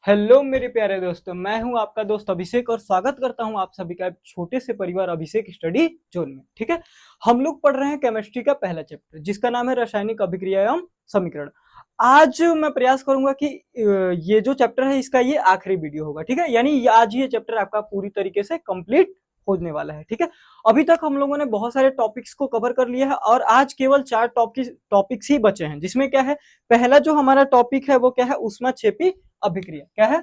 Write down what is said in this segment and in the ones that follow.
Hello मेरे प्यारे दोस्तों, मैं हूं आपका दोस्त अभिषेक और स्वागत करता हूं आप सभी का एक छोटे से परिवार अभिषेक स्टडी जोन में। ठीक है, हम लोग पढ़ रहे हैं केमिस्ट्री का पहला चैप्टर जिसका नाम है रासायनिक अभिक्रिया एवं समीकरण। आज मैं प्रयास करूंगा कि ये जो चैप्टर है इसका ये आखिरी वीडियो होगा। ठीक है, यानी आज ये चैप्टर आपका पूरी तरीके से कंप्लीट होने वाला है। ठीक है, अभी तक हम लोगों ने बहुत सारे टॉपिक्स को कवर कर लिया है और आज केवल 4 टॉपिक्स ही बचे हैं, जिसमें क्या है, पहला जो हमारा टॉपिक है वो क्या है, ऊष्माक्षेपी अभिक्रिया। क्या है?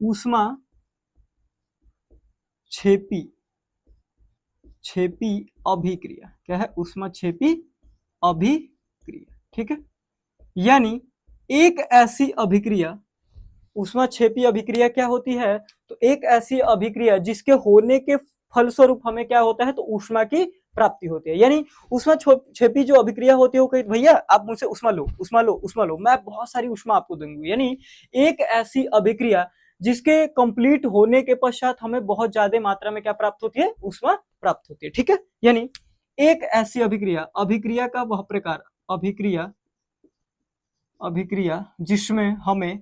ऊष्मा छेपी छेपी अभिक्रिया। क्या है? ऊष्मा छेपी अभिक्रिया। ठीक है, यानी एक ऐसी अभिक्रिया, ऊष्मा छेपी अभिक्रिया क्या होती है, तो एक ऐसी अभिक्रिया जिसके होने के फलस्वरूप हमें क्या होता है, तो ऊष्मा की प्राप्ति होती है। यानी ऊष्मा छेपी जो अभिक्रिया होती है वो कही भैया आप मुझसे ऊष्मा लो, ऊष्मा लो, ऊष्मा लो, मैं बहुत सारी ऊष्मा आपको दूंगी। यानी एक ऐसी अभिक्रिया जिसके कंप्लीट होने के पश्चात हमें बहुत ज्यादा मात्रा में क्या प्राप्त होती है, ऊष्मा प्राप्त होती है। ठीक है, यानी एक ऐसी अभिक्रिया, अभिक्रिया का वह प्रकार, अभिक्रिया अभिक्रिया जिसमें हमें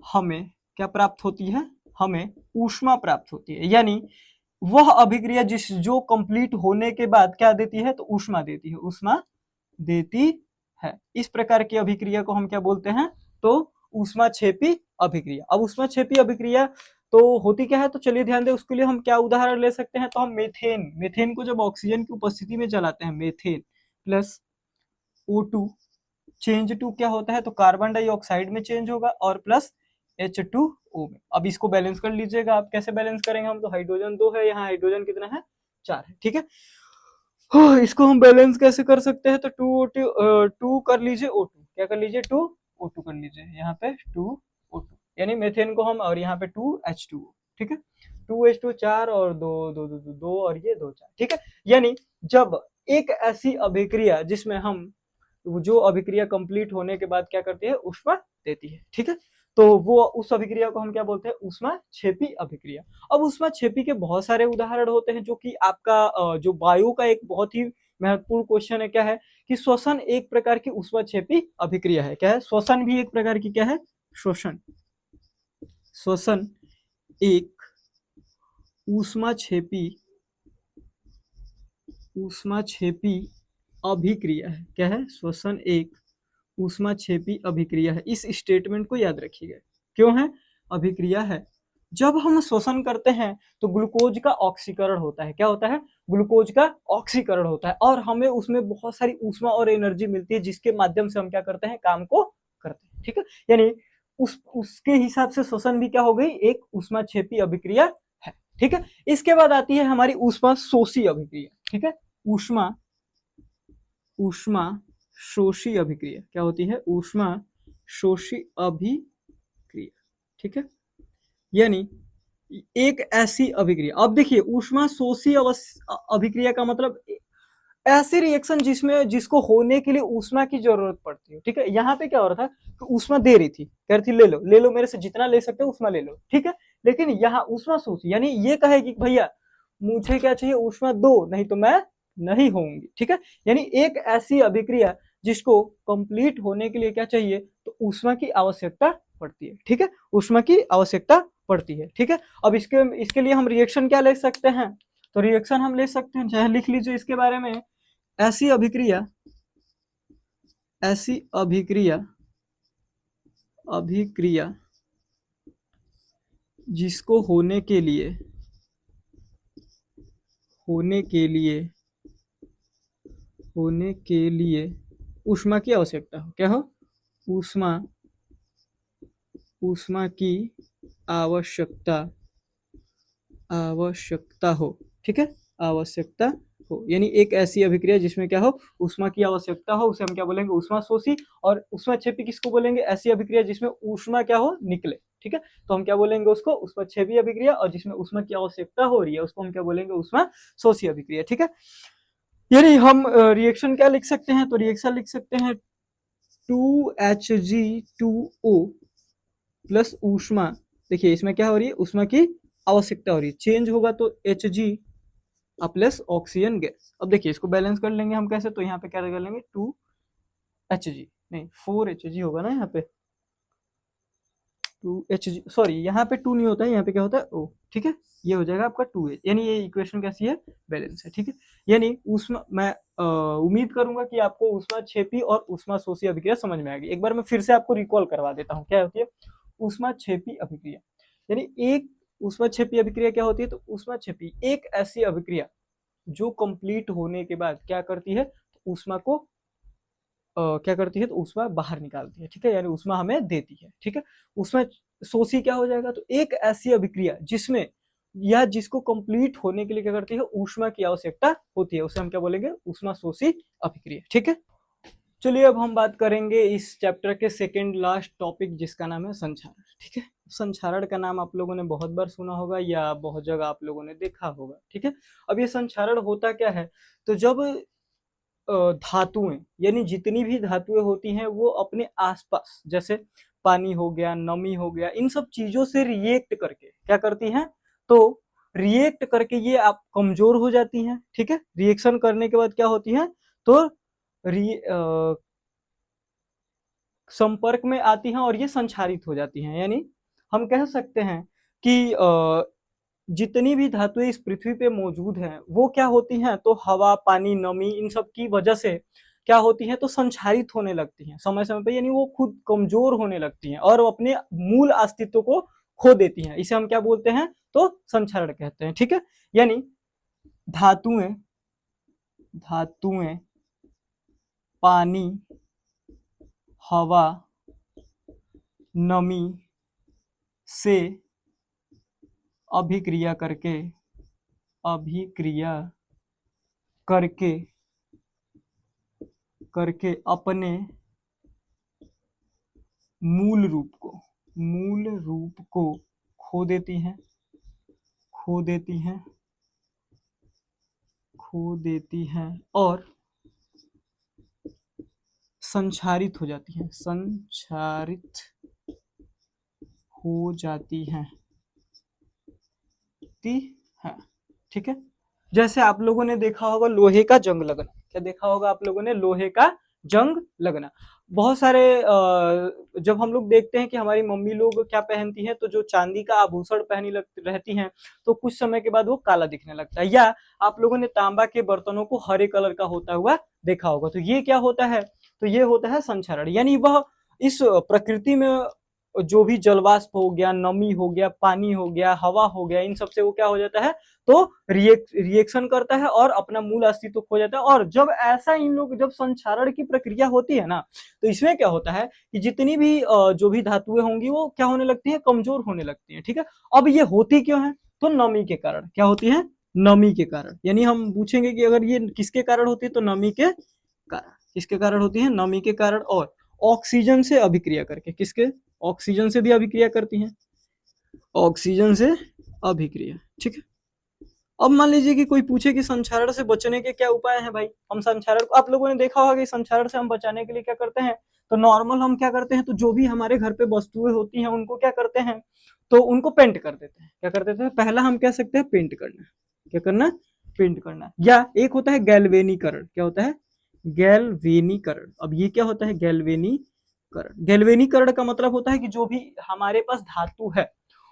हमें क्या प्राप्त होती है, हमें ऊष्मा प्राप्त होती है। यानी वह अभिक्रिया जो कंप्लीट होने के बाद क्या देती है, तो ऊष्मा देती है, ऊष्मा देती है। इस प्रकार की अभिक्रिया को हम क्या बोलते हैं, तो ऊष्माक्षेपी अभिक्रिया। अब ऊष्माक्षेपी अभिक्रिया तो होती क्या है, तो चलिए ध्यान दें। उसके लिए हम क्या उदाहरण ले सकते हैं, तो हम मेथेन को जब ऑक्सीजन की उपस्थिति में जलाते हैं, methane plus O2 change to क्या होता है, तो कार्बन डाइऑक्साइड में चेंज होगा और प्लस H2O में। अब इसको बैलेंस कर लीजिएगा आप। कैसे बैलेंस करेंगे हम, तो हाइड्रोजन 2 है, यहाँ हाइड्रोजन कितना है, 4 है। ठीक है, इसको हम बैलेंस कैसे कर सकते हैं, तो टू कर लीजिए O2, क्या कर लीजिए, 2O2 कर लीजिए, यहाँ पे 2O2, यानी मेथेन को हम, और यहाँ पे 2H2O। ठीक है, 2H2 4 और 2 और ये 2 4। ठीक है, यानी जब एक ऐसी अभिक्रिया जिसमें हम, जो अभिक्रिया कंप्लीट होने के बाद क्या करती है, ऊष्मा देती है। ठीक है, तो वो उस अभिक्रिया को हम क्या बोलते हैं, ऊष्मा छेपी अभिक्रिया। अब ऊष्मा छेपी के बहुत सारे उदाहरण होते हैं, जो कि आपका जो बायो का एक बहुत ही महत्वपूर्ण क्वेश्चन है। क्या है कि श्वसन एक प्रकार की ऊष्मा छेपी अभिक्रिया है। क्या है? श्वसन भी एक प्रकार की क्या है, श्वसन श्वसन एक ऊष्मा छेपी अभिक्रिया है। क्या है? श्वसन एक ऊष्मा छेपी अभिक्रिया है। इस स्टेटमेंट को याद रखिएगा। क्यों है? अभिक्रिया है। जब हम श्वसन करते हैं तो ग्लूकोज का ऑक्सीकरण होता है। क्या होता है? ग्लूकोज का ऑक्सीकरण होता है और हमें उसमें बहुत सारी ऊष्मा और एनर्जी मिलती है, जिसके माध्यम से हम क्या करते हैं, काम को करते हैं। ठीक है, यानी उसके हिसाब से श्वसन भी क्या हो गई, एक ऊष्मा छेपी अभिक्रिया है। ठीक है, इसके बाद आती है हमारी ऊष्मा शोषी अभिक्रिया। ठीक है, ऊष्मा ऊष्मा शोषी अभिक्रिया क्या होती है, ऊष्मा शोषी अभिक्रिया। ठीक है, यानी एक ऐसी अभिक्रिया, अब देखिए ऊष्मा शोषी अभिक्रिया का मतलब ऐसी रिएक्शन जिसको होने के लिए ऊष्मा की जरूरत पड़ती है। ठीक है, यहाँ पे क्या हो रहा था कि ऊष्मा दे रही थी, कह रही थी ले लो मेरे से जितना ले सकते हो ऊष्मा ले लो। ठीक है, लेकिन यहाँ ऊष्मा शोषी यानी ये कहेगी भैया मुझे क्या चाहिए, ऊष्मा दो, नहीं तो मैं नहीं होंगी। ठीक है, यानी एक ऐसी अभिक्रिया जिसको कंप्लीट होने के लिए क्या चाहिए, तो ऊष्मा की आवश्यकता पड़ती है। ठीक है, ऊष्मा की आवश्यकता पड़ती है। ठीक है, अब इसके लिए हम रिएक्शन क्या ले सकते हैं, तो रिएक्शन हम ले सकते हैं, चाहे लिख लीजिए इसके बारे में। ऐसी अभिक्रिया ऐसी अभिक्रिया जिसको होने के लिए ऊष्मा की आवश्यकता हो। क्या हो? ऊष्मा ऊष्मा की आवश्यकता आवश्यकता हो। ठीक है, आवश्यकता हो, यानी एक ऐसी अभिक्रिया जिसमें क्या हो, ऊष्मा की आवश्यकता हो, उसे हम क्या बोलेंगे, ऊष्मा शोषी। और ऊष्मा छेपी किसको बोलेंगे, ऐसी अभिक्रिया जिसमें ऊष्मा क्या हो, निकले। ठीक है, तो हम क्या बोलेंगे उसको, ऊष्मा छेपी अभिक्रिया। और जिसमें ऊष्मा की आवश्यकता हो रही है उसको हम क्या बोलेंगे, ऊष्मा शोषी अभिक्रिया। ठीक है, यानी हम रिएक्शन क्या लिख सकते हैं, तो रिएक्शन लिख सकते हैं 2Hg2O प्लस ऊष्मा। देखिए इसमें क्या हो रही है, ऊष्मा की आवश्यकता हो रही है, चेंज होगा तो Hg प्लस ऑक्सीजन गैस। अब देखिए इसको बैलेंस कर लेंगे हम कैसे, तो यहाँ पे क्या कर लेंगे, 2Hg। नहीं 4Hg होगा ना यहाँ पे, 2Hg, सॉरी यहाँ पे 2 नहीं होता है, यहाँ पे क्या होता है O, ठीक है। ये हो जाएगा आपका 2H, यानी ये इक्वेशन कैसी है, बैलेंस है, ठीक है। यानी ऊष्मा, मैं उम्मीद करूंगा कि आपको ऊष्माक्षेपी और ऊष्माशोषी अभिक्रिया समझ में आएगी। एक बार मैं फिर से आपको रिकॉल करवा देता हूँ क्या होती है ऊष्माक्षेपी अभिक्रिया। यानी एक ऊष्माक्षेपी अभिक्रिया क्या होती है, तो ऊष्माक्षेपी एक ऐसी अभिक्रिया जो कंप्लीट होने के बाद क्या करती है, तो ऊष्मा को क्या करती है, तो ऊष्मा बाहर निकालती है, ठीक है, यानी ऊष्मा हमें देती है, ठीक है। ऊष्मा शोषी क्या हो जाएगा, तो एक ऐसी अभिक्रिया जिसमें या जिसको कंप्लीट होने के लिए क्या करती है, ऊष्मा की आवश्यकता होती है, उसे हम क्या बोलेंगे, ऊष्मा शोषी अभिक्रिया, ठीक है। चलिए अब हम बात करेंगे इस चैप्टर के सेकेंड लास्ट टॉपिक, जिसका नाम है संक्षारण, ठीक है। संक्षारण का नाम आप लोगों ने बहुत बार सुना होगा या बहुत जगह आप लोगों ने देखा होगा, ठीक है। अब ये संक्षारण होता क्या है, तो जब धातुएं, यानी जितनी भी धातुएं होती हैं वो अपने आसपास, जैसे पानी हो गया, नमी हो गया, इन सब चीजों से रिएक्ट करके क्या करती हैं, तो रिएक्ट करके ये आप कमजोर हो जाती हैं, ठीक है। रिएक्शन करने के बाद क्या होती हैं, तो संपर्क में आती हैं और ये संक्षारित हो जाती हैं। यानी हम कह सकते हैं कि जितनी भी धातुएं इस पृथ्वी पे मौजूद हैं वो क्या होती हैं, तो हवा, पानी, नमी, इन सब की वजह से क्या होती हैं, तो संक्षारित होने लगती हैं समय समय पे, यानी वो खुद कमजोर होने लगती हैं और अपने मूल अस्तित्व को खो देती हैं। इसे हम क्या बोलते हैं, तो संक्षारण कहते हैं, ठीक है। यानी धातुएं धातुएं पानी, हवा, नमी से अभिक्रिया करके करके करके अपने मूल रूप को खो देती हैं और संक्षारित हो जाती हैं, ठीक है। जैसे आप लोगों ने देखा होगा लोहे का जंग लगना, क्या देखा होगा आप लोगों ने, लोहे का जंग लगना। बहुत सारे जब हम लोग देखते हैं कि हमारी मम्मी लोग क्या पहनती हैं, तो जो चांदी का आभूषण पहनी रहती हैं, तो कुछ समय के बाद वो काला दिखने लगता है। या आप लोगों ने तांबा के बर्तनों को हरे कलर का होता हुआ देखा होगा, तो ये क्या होता है, तो ये होता है संक्षारण। यानी वह इस प्रकृति में जो भी जलवाष्प हो गया, नमी हो गया, पानी हो गया, हवा हो गया, इन सब से वो क्या हो जाता है, तो रिएक्शन करता है और अपना मूल अस्तित्व खो जाता है। और जब ऐसा इन लोग, जब संक्षारण की प्रक्रिया होती है ना, तो इसमें क्या होता है कि जितनी भी जो भी धातुएं होंगी वो क्या होने लगती है, कमजोर होने लगती है, ठीक है। अब ये होती क्यों है, तो नमी के कारण। क्या होती है, नमी के कारण। यानी हम पूछेंगे कि अगर ये किसके कारण होती है, तो नमी के कारण। किसके कारण होती है, नमी के कारण। और ऑक्सीजन से अभिक्रिया करके, किसके, ऑक्सीजन से भी अभिक्रिया करती हैं, ऑक्सीजन से अभिक्रिया, ठीक है। अब मान लीजिए कि कोई पूछे कि संक्षारण से बचने के क्या उपाय हैं भाई, हम संक्षारण को, आप लोगों ने देखा होगा कि संक्षारण से हम बचाने के लिए क्या करते हैं, तो नॉर्मल हम क्या करते हैं, तो जो भी हमारे घर पे वस्तुएं होती हैं उनको क्या करते हैं, तो उनको पेंट कर देते हैं। क्या कर देते हैं, पहला हम कह सकते हैं पेंट करना। क्या करना, पेंट करना। या एक होता है गैल्वेनीकरण। क्या होता है, गैल्वेनीकरण। अब ये क्या होता है, गैल्वेनीकरण। गैल्वेनीकरण का मतलब होता है कि जो भी हमारे पास धातु है,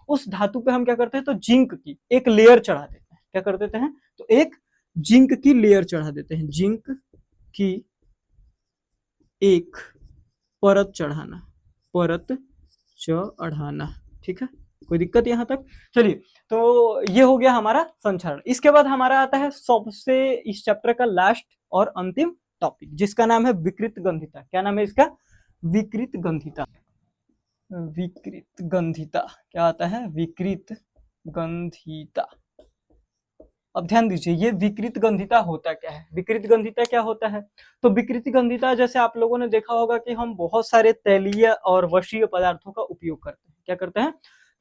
उस धातु पे हम क्या करते हैं, तो जिंक की एक लेयर चढ़ा देते हैं। क्या कर देते हैं, तो एक जिंक की लेयर चढ़ा देते हैं, जिंक की एक परत चढ़ाना, ठीक है। कोई दिक्कत यहां तक, चलिए। तो ये हो गया हमारा संक्षारण। इसके बाद हमारा आता है सबसे इस चैप्टर का लास्ट और अंतिम टॉपिक, जिसका नाम है विकृत गंधिता। क्या नाम है इसका, विकृत गंधिता। क्या आता है, विकृत गंधिता। अब ध्यान दीजिए, ये विकृत गंधिता होता क्या है, विकृत गंधिता क्या होता है, तो विकृत गंधिता, जैसे आप लोगों ने देखा होगा कि हम बहुत सारे तैलीय और वशीय पदार्थों का उपयोग करते हैं। क्या करते हैं,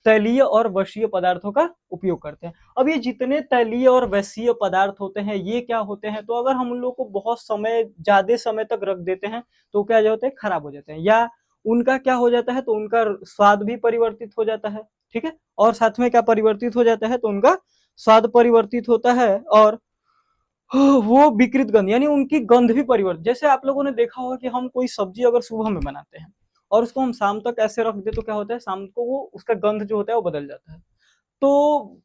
तैलीय और वशीय पदार्थों का उपयोग करते हैं। अब ये जितने तैलीय और वशीय पदार्थ होते हैं, ये क्या होते हैं, तो अगर हम उन लोग को बहुत समय, ज्यादा समय तक रख देते हैं, तो क्या होते हैं, खराब हो जाते हैं। या उनका क्या हो जाता है, तो उनका स्वाद भी परिवर्तित हो जाता है, ठीक है। और साथ में क्या परिवर्तित हो जाता है, तो उनका स्वाद परिवर्तित होता है। और वो विकृत गंध यानी उनकी गंध भी परिवर्तित, जैसे आप लोगों ने देखा होगा कि हम कोई सब्जी अगर सुबह में बनाते हैं और उसको हम शाम तक ऐसे रख दे तो क्या होता है, शाम को वो उसका गंध जो होता है वो बदल जाता है। तो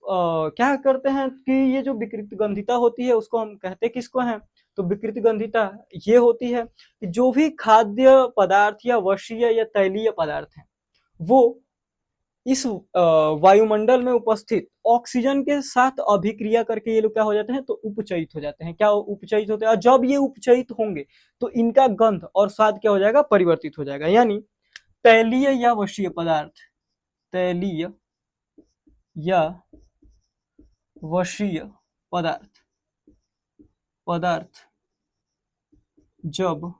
क्या करते हैं कि ये जो विकृत गंधिता होती है उसको हम कहते किसको हैं, तो विकृत गंधिता ये होती है कि जो भी खाद्य पदार्थ या वर्षीय या तैलीय पदार्थ हैं वो इस वायुमंडल में उपस्थित ऑक्सीजन के साथ अभिक्रिया करके ये लोग क्या हो जाते हैं, तो उपचयित हो जाते हैं। क्या उपचयित होते हैं, और जब ये उपचयित होंगे तो इनका गंध और स्वाद क्या हो जाएगा, परिवर्तित हो जाएगा। यानी तैलीय या वशीय पदार्थ, तैलीय या वशीय पदार्थ पदार्थ जब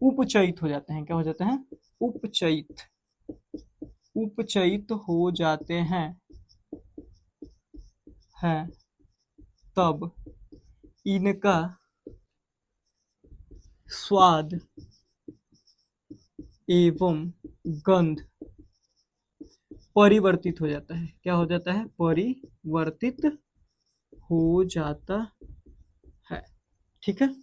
उपचयित हो जाते हैं, क्या हो जाते हैं, उपचयित उपचयित हो जाते हैं तब इनका स्वाद एवं गंध परिवर्तित हो जाता है। क्या हो जाता है, परिवर्तित हो जाता है। ठीक है,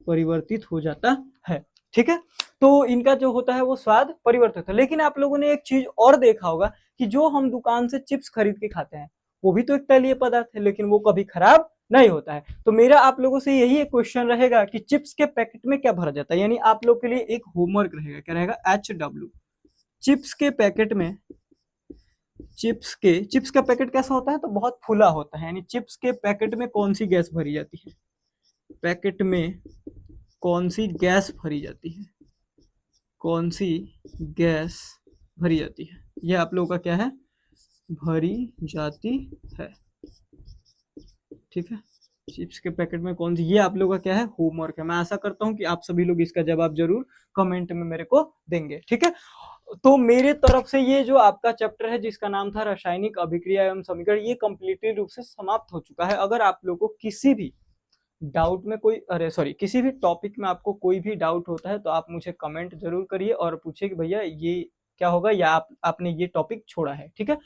परिवर्तित हो जाता है। ठीक है, तो इनका जो होता है वो स्वाद परिवर्तित है। लेकिन आप लोगों ने एक चीज और देखा होगा कि जो हम दुकान से चिप्स खरीद के खाते हैं वो भी तो एक तैलीय पदार्थ है, लेकिन वो कभी खराब नहीं होता है। तो मेरा आप लोगों से यही एक क्वेश्चन रहेगा कि चिप्स के पैकेट में क्या भरा जाता है, यानी आप लोग के लिए एक होमवर्क रहेगा, क्या रहेगा, HW। चिप्स के पैकेट में, चिप्स का पैकेट कैसा होता है, तो बहुत फुला होता है, यानी चिप्स के पैकेट में कौन सी गैस भरी जाती है, पैकेट में कौन सी गैस भरी जाती है, कौन सी गैस भरी जाती है, ये आप लोगों का क्या है, भरी जाती है। ठीक है, चिप्स के पैकेट में कौन सी, ये आप लोगों का क्या है, होमवर्क है। मैं आशा करता हूँ कि आप सभी लोग इसका जवाब जरूर कमेंट में मेरे को देंगे। ठीक है, तो मेरे तरफ से ये जो आपका चैप्टर है जिसका नाम था रासायनिक अभिक्रिया एवं समीकरण, ये कंप्लीटली रूप से समाप्त हो चुका है। अगर आप लोगों को किसी भी डाउट में कोई, अरे सॉरी, किसी भी टॉपिक में आपको कोई भी डाउट होता है तो आप मुझे कमेंट जरूर करिए और पूछिए कि भैया ये क्या होगा, या आपने ये टॉपिक छोड़ा है। ठीक है,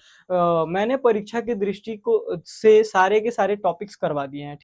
मैंने परीक्षा की दृष्टि को से सारे के सारे टॉपिक्स करवा दिए हैं।